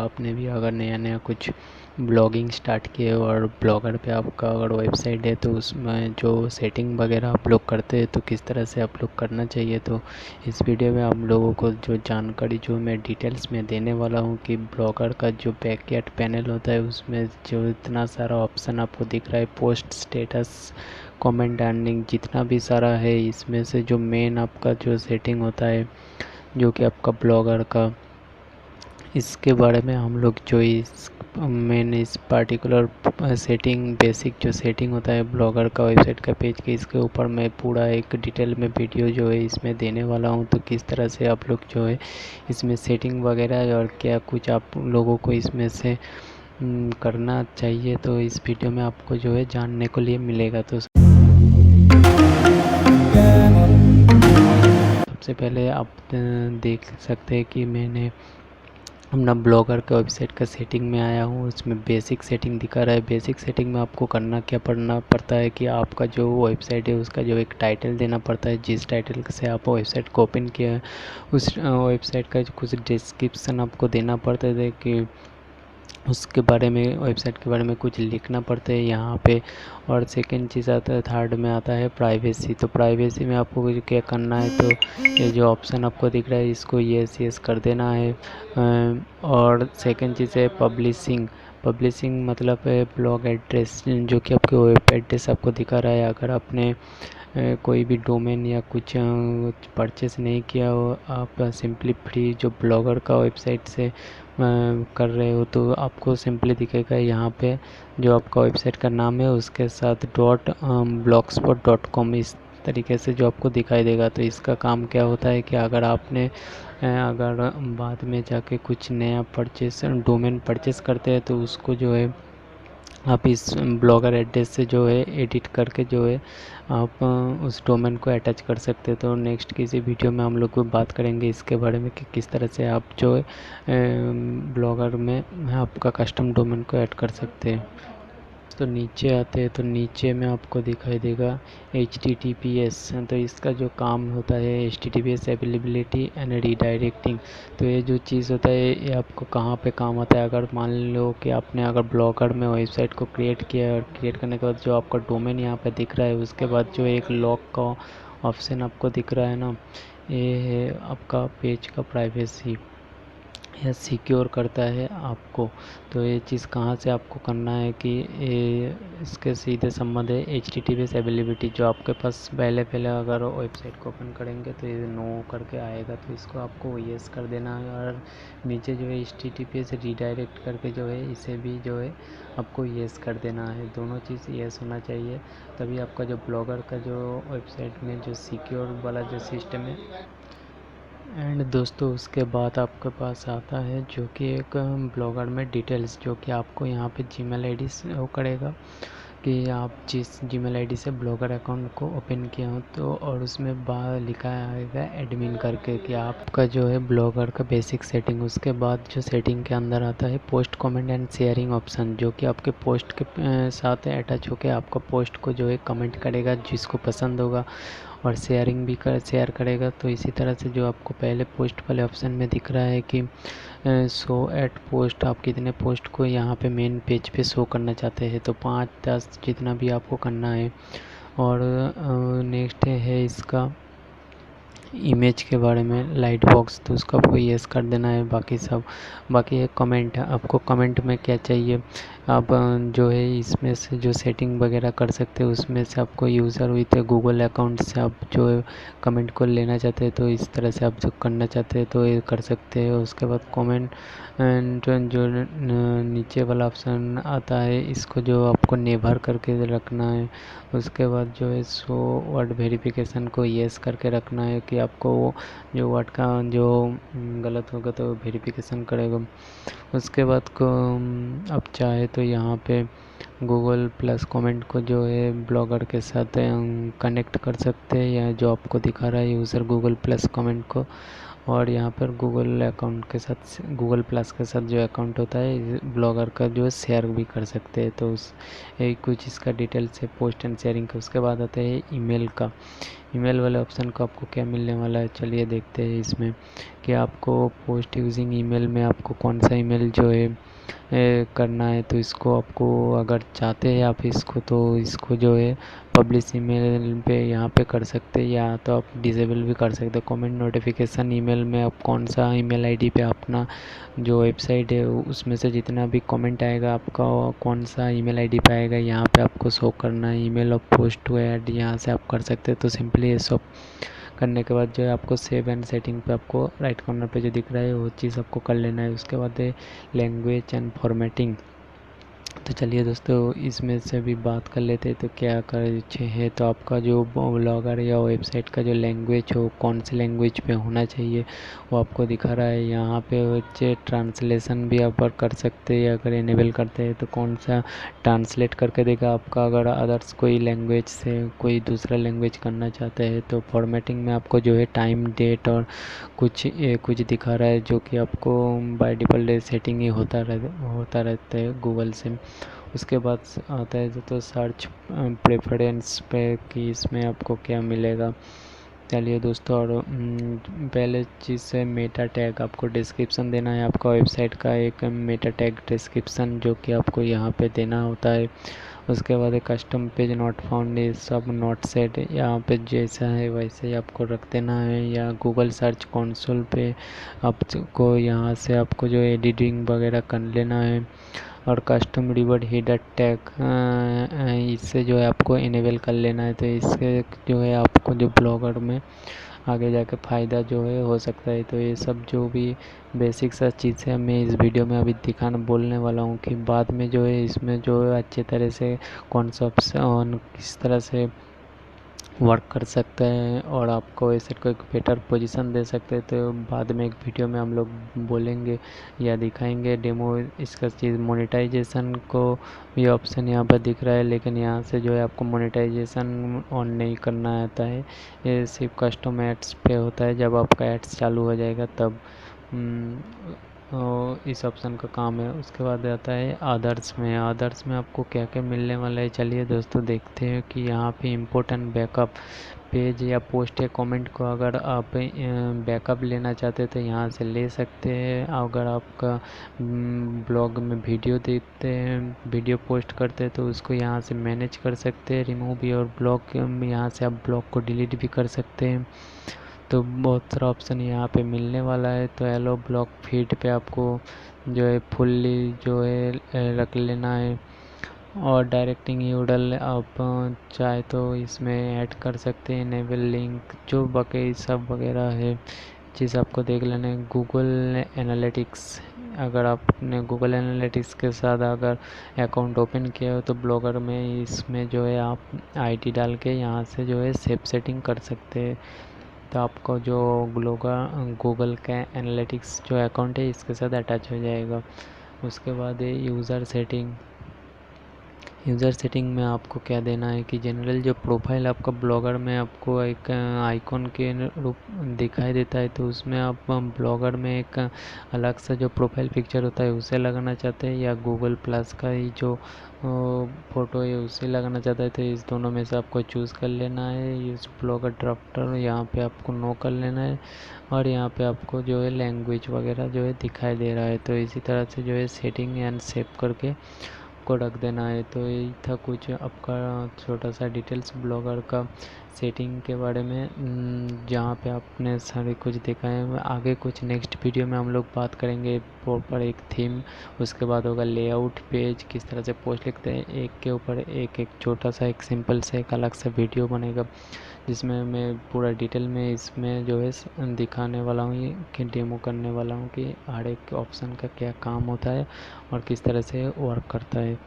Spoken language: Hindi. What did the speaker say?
आपने भी अगर नया नया कुछ ब्लॉगिंग स्टार्ट किए हो और ब्लॉगर पे आपका अगर वेबसाइट है तो उसमें जो सेटिंग वगैरह आप लोग करते हैं तो किस तरह से आप लोग करना चाहिए, तो इस वीडियो में आप लोगों को जो जानकारी जो मैं डिटेल्स में देने वाला हूँ कि ब्लॉगर का जो बैकएंड पैनल होता है उसमें जो इतना सारा ऑप्शन आपको दिख रहा है, पोस्ट स्टेटस, कमेंट अर्निंग, जितना भी सारा है इसमें से जो मेन आपका जो सेटिंग होता है जो कि आपका ब्लॉगर का, इसके बारे में हम लोग जो इस मैंने इस पार्टिकुलर सेटिंग, बेसिक जो सेटिंग होता है ब्लॉगर का वेबसाइट का पेज के, इसके ऊपर मैं पूरा एक डिटेल में वीडियो जो है इसमें देने वाला हूँ। तो किस तरह से आप लोग जो है इसमें सेटिंग वगैरह और क्या कुछ आप लोगों को इसमें से करना चाहिए, तो इस वीडियो में आपको जो है जानने को लिए मिलेगा। तो सबसे पहले आप देख सकते हैं कि मैंने अपना ब्लॉगर का वेबसाइट का सेटिंग में आया हूँ। उसमें बेसिक सेटिंग दिखा रहा है। बेसिक सेटिंग में आपको करना क्या पड़ता है कि आपका जो वेबसाइट है उसका जो एक टाइटल देना पड़ता है, जिस टाइटल से आप वेबसाइट को ओपन किया है उस वेबसाइट का कुछ डिस्क्रिप्शन आपको देना पड़ता है कि उसके बारे में, वेबसाइट के बारे में कुछ लिखना पड़ता है यहाँ पे। और सेकंड चीज़ आता है, थर्ड में आता है प्राइवेसी। तो प्राइवेसी में आपको क्या करना है, तो ये जो ऑप्शन आपको दिख रहा है इसको यस यस कर देना है। और सेकंड चीज़ है पब्लिशिंग। पब्लिशिंग मतलब है ब्लॉग एड्रेस, जो कि आपके वेब एड्रेस आपको दिखा रहा है। अगर आपने कोई भी डोमेन या कुछ परचेस नहीं किया हो, आप सिंपली फ्री जो ब्लॉगर का वेबसाइट से कर रहे हो, तो आपको सिंपली दिखेगा यहाँ पे जो आपका वेबसाइट का नाम है उसके साथ .blogspot.com, इस तरीके से जो आपको दिखाई देगा। तो इसका काम क्या होता है कि अगर आपने अगर बाद में जाके कुछ नया परचेस डोमेन परचेस करते हैं तो उसको जो है आप इस ब्लॉगर एड्रेस से जो है एडिट करके जो है आप उस डोमेन को अटैच कर सकते हैं। तो नेक्स्ट किसी वीडियो में हम लोग को बात करेंगे इसके बारे में कि किस तरह से आप जो है ब्लॉगर में आपका कस्टम डोमेन को ऐड कर सकते हैं। तो नीचे आते हैं तो नीचे में आपको दिखाई देगा HTTPS। तो इसका जो काम होता है HTTPS अवेलेबिलिटी एंड रीडायरेक्टिंग। तो ये जो चीज़ होता है ये आपको कहाँ पे काम आता है, अगर मान लो कि आपने अगर ब्लॉगर में वेबसाइट को क्रिएट किया है और क्रिएट करने के बाद जो आपका डोमेन यहाँ पे दिख रहा है उसके बाद जो एक लॉक का ऑप्शन आपको दिख रहा है ना, ये है आपका पेज का प्राइवेसी, यह सिक्योर करता है आपको। तो ये चीज़ कहाँ से आपको करना है कि ये इसके सीधे संबंध है HTTPS अवेलेबिलिटी। जो आपके पास पहले पहले अगर वेबसाइट को ओपन करेंगे तो ये नो करके आएगा, तो इसको आपको यस कर देना है। और नीचे जो है HTTPS रीडायरेक्ट करके जो है इसे भी जो है आपको यस कर देना है। दोनों चीज़ यस होना चाहिए, तभी आपका जो ब्लॉगर का जो वेबसाइट में जो सिक्योर वाला जो सिस्टम है। एंड दोस्तों उसके बाद आपके पास आता है जो कि एक ब्लॉगर में डिटेल्स, जो कि आपको यहाँ पे जीमेल आईडी शो करेगा कि आप जिस जीमेल आईडी से ब्लॉगर अकाउंट को ओपन किया हो, तो और उसमें बाहर लिखा आएगा एडमिन करके कि आपका जो है ब्लॉगर का बेसिक सेटिंग। उसके बाद जो सेटिंग के अंदर आता है post comment and sharing option, जो कि आपके पोस्ट के साथ अटैच होकर आपका पोस्ट को जो है कमेंट करेगा जिसको पसंद होगा, और शेयरिंग भी शेयर करेगा। तो इसी तरह से जो आपको पहले पोस्ट वाले ऑप्शन में दिख रहा है कि शो एट पोस्ट, आप कितने पोस्ट को यहाँ पे मेन पेज पे शो करना चाहते हैं, तो 5-10 जितना भी आपको करना है। और नेक्स्ट है इसका इमेज के बारे में लाइट बॉक्स, तो उसको आपको यस कर देना है। बाकी सब बाकी है कमेंट, आपको कमेंट में क्या चाहिए आप जो है इसमें से जो सेटिंग वगैरह कर सकते हैं उसमें से आपको यूज़र विथ गूगल अकाउंट से आप जो है कमेंट को लेना चाहते हैं, तो इस तरह से आप जो करना चाहते हैं तो ये कर सकते हैं। उसके बाद कमेंट एंड जो नीचे वाला ऑप्शन आता है इसको जो आपको नेवर करके रखना है। उसके बाद जो है सो वर्ड वेरिफिकेशन को येस करके रखना है कि आपको वो जो वर्ड का जो गलत होगा तो वेरिफिकेशन करेगा। उसके बाद को आप चाहे तो यहाँ पे गूगल प्लस कमेंट को जो है ब्लॉगर के साथ कनेक्ट कर सकते हैं, या जो आपको दिखा रहा है यूज़र गूगल प्लस कमेंट को और यहाँ पर गूगल अकाउंट के साथ, गूगल प्लस के साथ जो अकाउंट होता है ब्लॉगर का, जो है शेयर भी कर सकते हैं। तो उस कुछ इसका डिटेल्स है पोस्ट एंड शेयरिंग का। उसके बाद आता है ईमेल का। ईमेल वाले ऑप्शन को आपको क्या मिलने वाला है, चलिए देखते हैं इसमें कि आपको पोस्ट यूजिंग ईमेल में आपको कौन सा ईमेल जो है करना है। तो इसको आपको अगर चाहते हैं आप इसको, तो इसको जो है पब्लिश ईमेल पे यहाँ पे कर सकते हैं, या तो आप डिसेबल भी कर सकते हैं। कमेंट नोटिफिकेशन ईमेल में आप कौन सा ईमेल आईडी पे अपना जो वेबसाइट है उसमें से जितना भी कमेंट आएगा आपका कौन सा ईमेल आईडी पे आएगा, यहाँ पे आपको शो करना है। ईमेल और पोस्ट टू ऐड यहाँ से आप कर सकते हैं। तो सिंपली ये सब करने के बाद जो है आपको सेव एंड सेटिंग पे आपको राइट कॉर्नर पे जो दिख रहा है वो चीज़ आपको कर लेना है। उसके बाद है लैंग्वेज एंड फॉर्मेटिंग। तो चलिए दोस्तों इसमें से भी बात कर लेते हैं। तो क्या कर है, तो आपका जो ब्लॉगर या वेबसाइट का जो लैंग्वेज हो, कौन सी लैंग्वेज पे होना चाहिए वो आपको दिखा रहा है। यहाँ पे बच्चे ट्रांसलेशन भी आप कर सकते हैं, अगर इनेबल करते हैं तो कौन सा ट्रांसलेट करके देगा आपका। अगर अदर्स कोई लैंग्वेज से कोई दूसरा लैंग्वेज करना चाहते हैं तो फॉर्मेटिंग में आपको जो है टाइम डेट और कुछ दिखा रहा है, जो कि आपको बाय डिफ़ॉल्ट सेटिंग ही होता रहता है गूगल से। उसके बाद आता है तो सर्च प्रेफरेंस पे कि इसमें आपको क्या मिलेगा। चलिए दोस्तों, और पहले चीज़ से मेटा टैग आपको डिस्क्रिप्शन देना है। आपका वेबसाइट का एक मेटा टैग डिस्क्रिप्शन जो कि आपको यहाँ पे देना होता है। उसके बाद एक कस्टम पेज नॉट फाउंड, ये सब नॉट सेट, यहाँ पे जैसा है वैसे ही आपको रख देना है। या गूगल सर्च कंसोल पे आपको यहाँ से आपको जो एडिटिंग वगैरह कर लेना है। और कस्टम रिवर्ड हेडर टैग इससे जो है आपको इनेबल कर लेना है। तो इससे जो है आपको जो ब्लॉगर में आगे जाके फ़ायदा जो है हो सकता है। तो ये सब जो भी बेसिक सा चीज़ है मैं इस वीडियो में अभी दिखाना बोलने वाला हूँ कि बाद में जो है इसमें जो है अच्छे तरह से कॉन्सेप्ट्स और किस तरह से वर्क कर सकते हैं और आपको वेबसाइट को एक बेटर पोजीशन दे सकते हैं। तो बाद में एक वीडियो में हम लोग बोलेंगे या दिखाएंगे डेमो इसका चीज़। मोनेटाइजेशन को ये ऑप्शन यहाँ पर दिख रहा है, लेकिन यहाँ से जो है आपको मोनेटाइजेशन ऑन नहीं करना आता है। ये सिर्फ कस्टम एड्स पे होता है, जब आपका एड्स चालू हो जाएगा तब इस ऑप्शन का काम है। उसके बाद आता है अदर्स में। अदर्स में आपको क्या क्या मिलने वाला है, चलिए दोस्तों देखते हैं कि यहाँ पे इम्पोर्टेंट बैकअप पेज या पोस्ट या कमेंट को अगर आप बैकअप लेना चाहते हैं तो यहाँ से ले सकते हैं। अगर आपका ब्लॉग में वीडियो देते हैं, वीडियो पोस्ट करते हैं तो उसको यहाँ से मैनेज कर सकते हैं। रिमूव योर ब्लॉग में यहाँ से आप ब्लॉग को डिलीट भी कर सकते हैं। तो बहुत सारा ऑप्शन यहाँ पे मिलने वाला है। तो एलो ब्लॉग फीड पे आपको जो है फुल्ली जो है रख लेना है। और डायरेक्टिंग यूडल आप चाहे तो इसमें ऐड कर सकते हैं। इनेबल लिंक जो बाकी सब वगैरह है चीज़ आपको देख लेना है। गूगल एनालिटिक्स, अगर आपने गूगल एनालिटिक्स के साथ अगर अकाउंट ओपन किया हो तो ब्लॉगर में इसमें जो है आप आईडी डाल के यहाँ से जो है सेव सेटिंग कर सकते हैं। तो आपको जो गूगल का एनालिटिक्स जो अकाउंट है इसके साथ अटैच हो जाएगा। उसके बाद है यूज़र सेटिंग। यूज़र सेटिंग में आपको क्या देना है कि जनरल जो प्रोफाइल आपका ब्लॉगर में आपको एक आइकॉन के रूप दिखाई देता है, तो उसमें आप ब्लॉगर में एक अलग सा जो प्रोफाइल पिक्चर होता है उसे लगाना चाहते हैं, या गूगल प्लस का ही जो फ़ोटो है उसे लगाना चाहता है। तो इस दोनों में से आपको चूज़ कर लेना है। इस ब्लॉगर ड्राफ्टर यहाँ पे आपको नो कर लेना है, और यहाँ पे आपको जो है लैंग्वेज वगैरह जो है दिखाई दे रहा है। तो इसी तरह से जो है सेटिंग एंड सेव करके को रख देना है। तो यही था कुछ आपका छोटा सा डिटेल्स ब्लॉगर का सेटिंग के बारे में, जहाँ पे आपने सारे कुछ देखा है। आगे कुछ नेक्स्ट वीडियो में हम लोग बात करेंगे प्रॉपर एक थीम। उसके बाद होगा लेआउट, पेज किस तरह से पोस्ट लिखते हैं, एक के ऊपर एक एक छोटा सा एक सिंपल से एक अलग सा वीडियो बनेगा, जिसमें मैं पूरा डिटेल में इसमें जो है दिखाने वाला हूँ, ये कि डेमो करने वाला हूँ कि हर एक ऑप्शन का क्या काम होता है और किस तरह से वर्क करता है।